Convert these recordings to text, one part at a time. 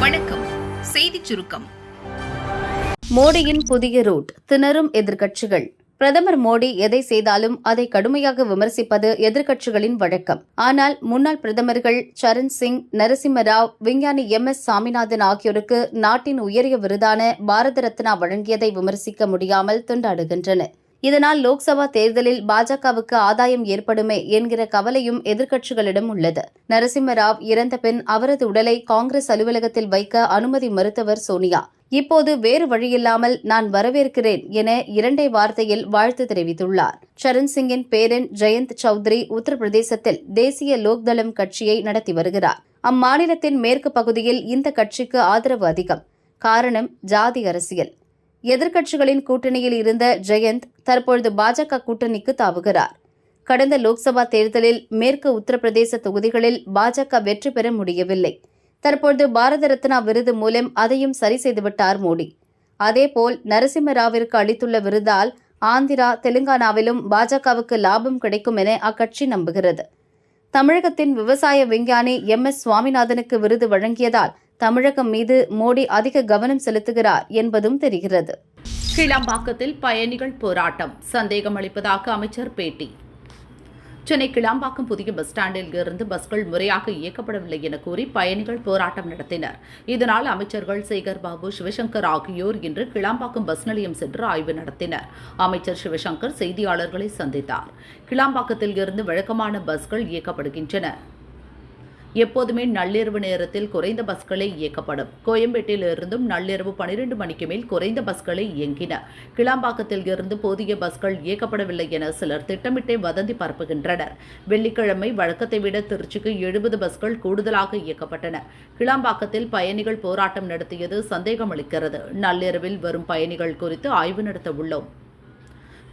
வணக்கம். செய்திச் சுருக்கம். மோடியின் புதிய ரூட். திணறும் எதிர்க்கட்சிகள். பிரதமர் மோடி எதை செய்தாலும் அதை கடுமையாக விமர்சிப்பது எதிர்க்கட்சிகளின் வழக்கம். ஆனால் முன்னாள் பிரதமர்கள் சரண் சிங், நரசிம்ம ராவ், விஞ்ஞானி MS சாமிநாதன் ஆகியோருக்கு நாட்டின் உயரிய விருதான பாரத ரத்னா வழங்கியதை விமர்சிக்க முடியாமல் திண்டாடுகின்றனர். இதனால் லோக்சபா தேர்தலில் பாஜகவுக்கு ஆதாயம் ஏற்படுமே என்கிற கவலையும் எதிர்க்கட்சிகளிடம் உள்ளது. நரசிம்ம ராவ் இறந்த பின் அவரது உடலை காங்கிரஸ் அலுவலகத்தில் வைக்க அனுமதி மறுத்தவர் சோனியா. இப்போது வேறு வழியில்லாமல் நான் வரவேற்கிறேன் என 2 வார்த்தையில் வாழ்த்து தெரிவித்துள்ளார். சரண் சிங்கின் பேரன் ஜெயந்த் சௌத்ரி உத்தரப்பிரதேசத்தில் தேசிய லோக்தளம் கட்சியை நடத்தி வருகிறார். அம்மாநிலத்தின் மேற்கு பகுதியில் இந்த கட்சிக்கு ஆதரவு அதிகம். காரணம் ஜாதி அரசியல். எதிர்க்கட்சிகளின் கூட்டணியில் இருந்த ஜெயந்த் தற்பொழுது பாஜக கூட்டணிக்கு தாவுகிறார். கடந்த லோக்சபா தேர்தலில் மேற்கு உத்தரப்பிரதேச தொகுதிகளில் பாஜக வெற்றி பெற முடியவில்லை. தற்பொழுது பாரத ரத்னா விருது மூலம் அதையும் சரி செய்துவிட்டார் மோடி. அதேபோல் நரசிம்ம ராவிற்கு அளித்துள்ள விருதால் ஆந்திரா, தெலுங்கானாவிலும் பாஜகவுக்கு லாபம் கிடைக்கும் என அக்கட்சி நம்புகிறது. தமிழகத்தின் விவசாய விஞ்ஞானி MS சுவாமிநாதனுக்கு விருது வழங்கியதால் தமிழகம் மீது மோடி அதிக கவனம் செலுத்துகிறார் என்பதும் தெரிகிறது. கிளாம்பாக்கத்தில் பயணிகள் போராட்டம். சந்தேகம் அளிப்பதாக அமைச்சர் பேட்டி. சென்னை கிளாம்பாக்கம் புதிய பஸ் ஸ்டாண்டில் இருந்து பஸ்கள் முறையாக இயக்கப்படவில்லை என கூறி பயணிகள் போராட்டம் நடத்தினர். இதனால் அமைச்சர்கள் சேகர் பாபு, சிவசங்கர் ஆகியோர் இன்று கிளாம்பாக்கம் பஸ் நிலையம் சென்று ஆய்வு நடத்தினர். அமைச்சர் சிவசங்கர் செய்தியாளர்களை சந்தித்தார். கிளாம்பாக்கத்தில் இருந்து வழக்கமான பஸ்கள் இயக்கப்படுகின்றன. எப்போதுமே நள்ளிரவு நேரத்தில் குறைந்த பஸ்களே இயக்கப்படும். கோயம்பேட்டில் இருந்தும் நள்ளிரவு 12 மணிக்கு மேல் குறைந்த பஸ்களே இயங்கின. கிளாம்பாக்கத்தில் இருந்து போதிய பஸ்கள் இயக்கப்படவில்லை என சிலர் திட்டமிட்டே வதந்தி பரப்புகின்றனர். வெள்ளிக்கிழமை வழக்கத்தை விட திருச்சிக்கு 70 பஸ்கள் கூடுதலாக இயக்கப்பட்டன. கிளாம்பாக்கத்தில் பயணிகள் போராட்டம் நடத்தியது சந்தேகம் அளிக்கிறது. நள்ளிரவில் வரும் பயணிகள் குறித்து ஆய்வு நடத்த உள்ளோம்.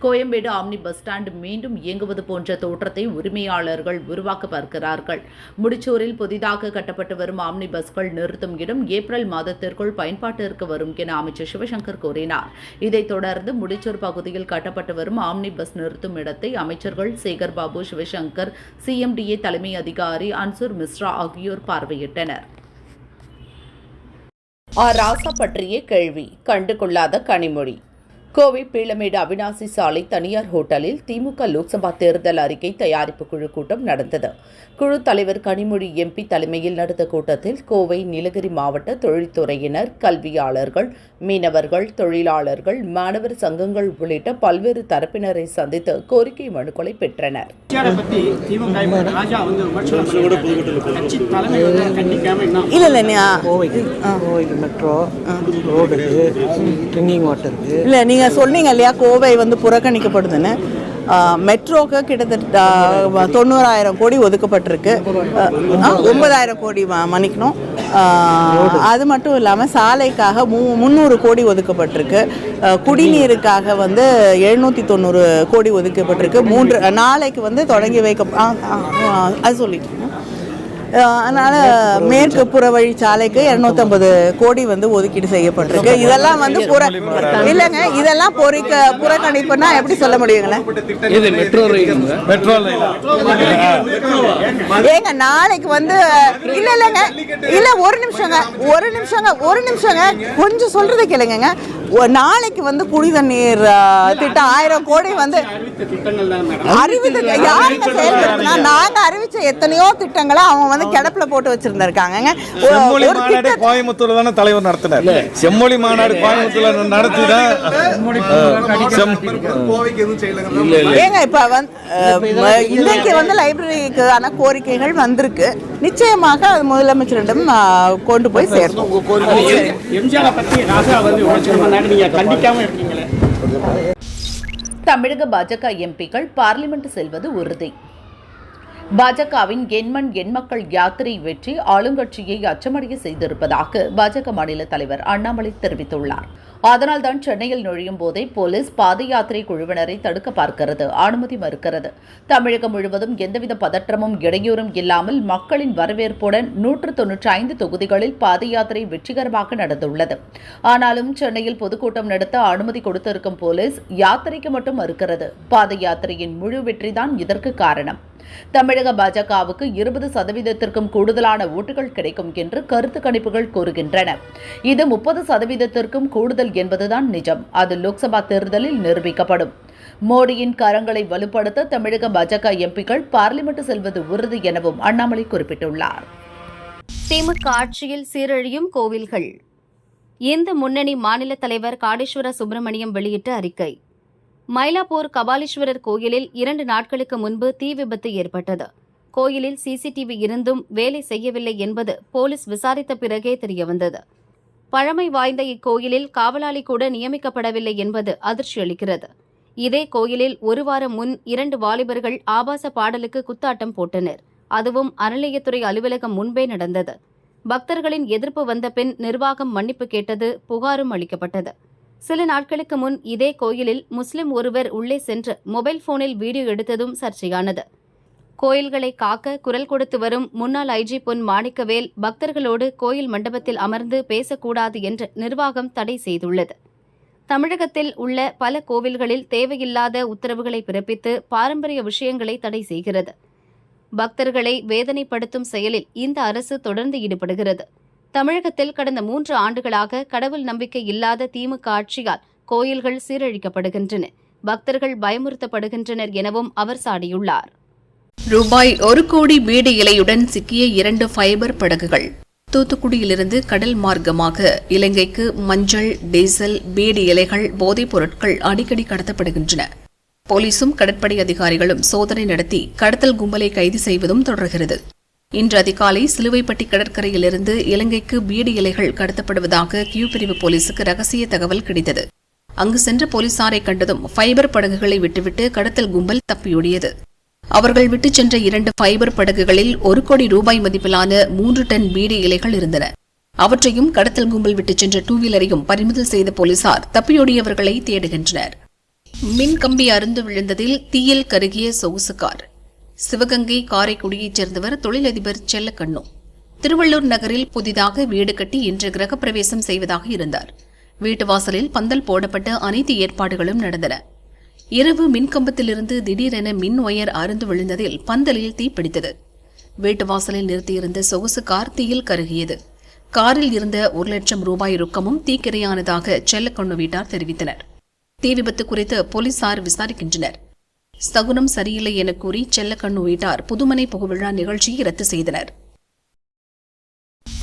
கோயம்பேடு ஆம்னி பஸ் ஸ்டாண்ட் மீண்டும் இயங்குவது போன்ற தோற்றத்தை உரிமையாளர்கள் உருவாக்க பார்க்கிறார்கள். முடிச்சூரில் புதிதாக கட்டப்பட்டு வரும் ஆம்னி பஸ்கள் நிறுத்தும் இடம் ஏப்ரல் மாதத்திற்குள் பயன்பாட்டிற்கு வரும் என அமைச்சர் சிவசங்கர் கூறினார். இதைத் தொடர்ந்து முடிச்சூர் பகுதியில் கட்டப்பட்டு வரும் ஆம்னி பஸ் நிறுத்தும் இடத்தை அமைச்சர்கள் சேகர் பாபு, சிவசங்கர், CMDA தலைமை அதிகாரி அன்சூர் மிஸ்ரா ஆகியோர் பார்வையிட்டனர். ராசா பற்றிய கேள்வி கண்டுகொள்ளாத கனிமொழி. கோவை பீளமேடு அவினாசி சாலை தனியார் ஹோட்டலில் திமுக லோக்சபா தேர்தல் அறிக்கை தயாரிப்பு குழு கூட்டம் நடந்தது. குழு தலைவர் கனிமொழி MP தலைமையில் நடந்த கூட்டத்தில் கோவை, நீலகிரி மாவட்ட தொழில்துறையினர், கல்வியாளர்கள், மீனவர்கள், தொழிலாளர்கள், மாணவர் சங்கங்கள் உள்ளிட்ட பல்வேறு தரப்பினரை சந்தித்து கோரிக்கை மனுக்களை பெற்றனர். சொன்னீங்க இல்லையா, கோவை புறக்கணிக்கப்படுதுன்னு. மெட்ரோக்கு கிட்டத்தட்ட 90,000 கோடி ஒதுக்கப்பட்டிருக்கு. 9,000 கோடி மன்னிக்கணும். அது மட்டும் இல்லாமல் சாலைக்காக 300 கோடி ஒதுக்கப்பட்டிருக்கு. குடிநீருக்காக 790 கோடி ஒதுக்கப்பட்டிருக்கு. 3 நாளைக்கு தொடங்கி வைக்க அது சொல்லிட்டு. அதனால் மேற்கு புறவழி சாலைக்கு 250 கோடி ஒதுக்கீடு செய்யப்பட்டிருக்கு. இதெல்லாம் இல்லைங்க, இதெல்லாம் புறக்கணிப்புனா எப்படி சொல்ல முடியுங்களே? ஏங்க நாளைக்கு இல்லைங்க, இல்லை ஒரு நிமிஷங்க கொஞ்சம் சொல்றதை கேளுங்க. நாளைக்கு குடி தண்ணீர் திட்டம் 1000 கோடி அறிவித்து யாருங்க செயல்படுத்தினா? நாங்க அறிவிச்ச எத்தனையோ திட்டங்களை அவங்க கிடப்புல போட்டு வச்சிருந்திருக்காங்க. கோயம்புத்தூர் தானே தலைவர் நடத்தினார். செம்மொழி மாநாடு கோயம்புத்தூர்ல நடத்திதான். ஏங்க இப்ப இன்னைக்கு லைப்ரரிக்கான கோரிக்கைகள் வந்திருக்கு. நிச்சயமாக அது முதலமைச்சரிடம் கொண்டு போய் சேர்ப்போம். தமிழக பாஜக MPக்கள் பார்லிமெண்ட் செல்வது உறுதி. பாஜகவின் எண்மண் எண்மக்கள் யாத்திரை வெற்றி ஆளுங்கட்சியை அச்சமடைய செய்திருப்பதாக பாஜக மாநில தலைவர் அண்ணாமலை தெரிவித்துள்ளார். அதனால்தான் சென்னையில் நுழையும் போதே போலீஸ் பாத யாத்திரை குழுவினரை தடுக்க பார்க்கிறது, அனுமதி மறுக்கிறது. தமிழகம் முழுவதும் எந்தவித பதற்றமும் இடையூறும் இல்லாமல் மக்களின் வரவேற்புடன் 195 தொகுதிகளில் பாத யாத்திரை வெற்றிகரமாக நடந்துள்ளது. ஆனாலும் சென்னையில் பொதுக்கூட்டம் நடத்த அனுமதி கொடுத்திருக்கும் போலீஸ் யாத்திரைக்கு மட்டும் மறுக்கிறது. பாத யாத்திரையின் முழு வெற்றிதான் இதற்கு காரணம். தமிழக பாஜகவுக்கு 20% கூடுதலான ஓட்டுகள் கிடைக்கும் என்று கருத்து கணிப்புகள் கூறுகின்றன. இது 30% கூடுதல் என்பதுதான் நிஜம். அது லோக்சபா தேர்தலில் நிரூபிக்கப்படும். மோடியின் கரங்களை வலுப்படுத்த தமிழக பாஜக எம்பிக்கள் பார்லிமெண்ட் செல்வது உறுதி எனவும் அண்ணாமலை குறிப்பிட்டுள்ளார். திமுக ஆட்சியில் சீரழியும் கோவில்கள். இந்து முன்னணி மாநில தலைவர் காடேஸ்வர சுப்பிரமணியம் வெளியிட்ட அறிக்கை. மயிலாப்பூர் கபாலீஸ்வரர் கோயிலில் 2 நாட்களுக்கு முன்பு தீ விபத்து ஏற்பட்டது. கோயிலில் சிசிடிவி இருந்தும் வேலை செய்யவில்லை என்பது போலீஸ் விசாரித்த பிறகே தெரியவந்தது. பழமை வாய்ந்த இக்கோயிலில் காவலாளி கூட நியமிக்கப்படவில்லை என்பது அதிர்ச்சியளிக்கிறது. இதே கோயிலில் 1 வாரம் முன் 2 வாலிபர்கள் ஆபாச பாடலுக்கு குத்தாட்டம் போட்டனர். அதுவும் அறநிலையத்துறை அலுவலகம் முன்பே நடந்தது. பக்தர்களின் எதிர்ப்பு வந்த பின் நிர்வாகம் மன்னிப்பு கேட்டது, புகாரும் அளிக்கப்பட்டது. சில நாட்களுக்கு முன் இதே கோயிலில் முஸ்லிம் ஒருவர் உள்ளே சென்று மொபைல் போனில் வீடியோ எடுத்ததும் சர்ச்சையானது. கோயில்களை காக்க குரல் கொடுத்து வரும் முன்னாள் ஐஜி பொன் மாணிக்கவேல் பக்தர்களோடு கோயில் மண்டபத்தில் அமர்ந்து பேசக்கூடாது என்று நிர்வாகம் தடை செய்துள்ளது. தமிழகத்தில் உள்ள பல கோவில்களில் தேவையில்லாத உத்தரவுகளை பிறப்பித்து பாரம்பரிய விஷயங்களை தடை செய்கிறது. பக்தர்களை வேதனைப்படுத்தும் செயலில் இந்த அரசு தொடர்ந்து ஈடுபடுகிறது. தமிழகத்தில் கடந்த 3 ஆண்டுகளாக கடவுள் நம்பிக்கை இல்லாத திமுக ஆட்சியால் கோயில்கள் சீரழிக்கப்படுகின்றன, பக்தர்கள் பயமுறுத்தப்படுகின்றனர் எனவும் அவர் சாடியுள்ளார். ரூபாய் 1 கோடி பீடி இலையுடன் சிக்கிய 2 ஃபைபர் படகுகள். தூத்துக்குடியிலிருந்து கடல் மார்க்கமாக இலங்கைக்கு மஞ்சள், டீசல், பீடி இலைகள், போதைப் பொருட்கள் அடிக்கடி கடத்தப்படுகின்றன. போலீசும் கடற்படை அதிகாரிகளும் சோதனை நடத்தி கடத்தல் கும்பலை கைது செய்வதும் தொடர்கிறது. இன்று அதிகாலை சிலுவைப்பட்டி கடற்கரையிலிருந்து இலங்கைக்கு பீடி இலைகள் கடத்தப்படுவதாக கியூ பிரிவு போலீசுக்கு ரகசிய தகவல் கிடைத்தது. அங்கு சென்ற போலீசாரை கண்டதும் ஃபைபர் படகுகளை விட்டுவிட்டு கடத்தல் கும்பல் தப்பியோடியது. அவர்கள் விட்டுச் சென்ற 2 ஃபைபர் படகுகளில் 1 கோடி ரூபாய் மதிப்பிலான 3 டன் பீடி இலைகள் இருந்தன. அவற்றையும் கடத்தல் கும்பல் விட்டுச் சென்ற 2 வீலரையும் பறிமுதல் செய்த போலீசார் தப்பியோடியவர்களை தேடுகின்றனர். மின்கம்பி அறுந்து விழுந்ததில் தீயில் கருகிய சொகுசு கார். சிவகங்கை காரைக்குடியைச் சேர்ந்தவர் தொழிலதிபர் செல்லக்கண்ணு. திருவள்ளூர் நகரில் புதிதாக வீடு கட்டி இன்று கிரகப்பிரவேசம் செய்வதாக இருந்தார். வீட்டு வாசலில் பந்தல் போடப்பட்ட அனைத்து ஏற்பாடுகளும் நடந்தன. இரவு மின்கம்பத்திலிருந்து திடீரென மின் ஒயர் அறுந்து விழுந்ததில் பந்தலில் தீப்பிடித்தது. வீட்டு வாசலில் நிறுத்தியிருந்த சொகுசு கார் தீயில் கருகியது. காரில் இருந்த 1 லட்சம் ரூபாய் ரொக்கமும் தீக்கிரையானதாக செல்லக்கண்ணு வீட்டார் தெரிவித்தனர். தீ விபத்து குறித்து போலீசார் விசாரிக்கின்றனர். சகுனம் சரியில்லை என கூறி செல்லக்கண்ணு வீட்டார் புதுமனை புகுவிழா நிகழ்ச்சியை ரத்து செய்தனர்.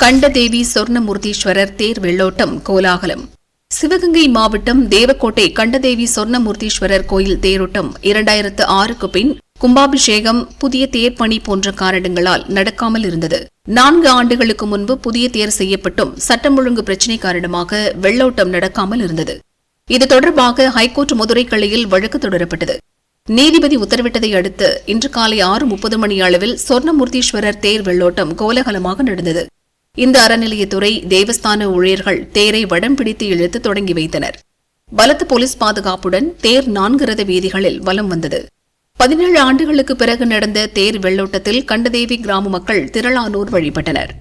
கண்டதேவி சொர்ணமூர்த்தீஸ்வரர் தேர் வெள்ளோட்டம் கோலாகலம். சிவகங்கை மாவட்டம் தேவக்கோட்டை கண்டதேவி சொர்ணமூர்த்தீஸ்வரர் கோயில் தேரோட்டம் 2006க்கு பின் கும்பாபிஷேகம், புதிய தேர்ப்பணி போன்ற காரணங்களால் நடக்காமல் இருந்தது. 4 ஆண்டுகளுக்கு முன்பு புதிய தேர் செய்யப்பட்டும் சட்டம் ஒழுங்கு பிரச்சினை காரணமாக வெள்ளோட்டம் நடக்காமல் இருந்தது. இது தொடர்பாக ஹைகோர்ட் மதுரை கிளையில் வழக்கு தொடரப்பட்டது. நீதிபதி உத்தரவிட்டதை அடுத்து இன்று காலை 6:30 மணி அளவில் சொர்ணமூர்த்தீஸ்வரர் தேர் வெள்ளோட்டம் கோலாகலமாக நடந்தது. இந்த அறநிலையத்துறை, தேவஸ்தான ஊழியர்கள் தேரை வடம் பிடித்து இழுத்து தொடங்கி வைத்தனர். பலத்த போலீஸ் பாதுகாப்புடன் தேர் 4 ரத வீதிகளில் வலம் வந்தது. 17 ஆண்டுகளுக்கு பிறகு நடந்த தேர் வெள்ளோட்டத்தில் கண்டதேவி கிராம மக்கள் திரளானோர் வழிபட்டனர்.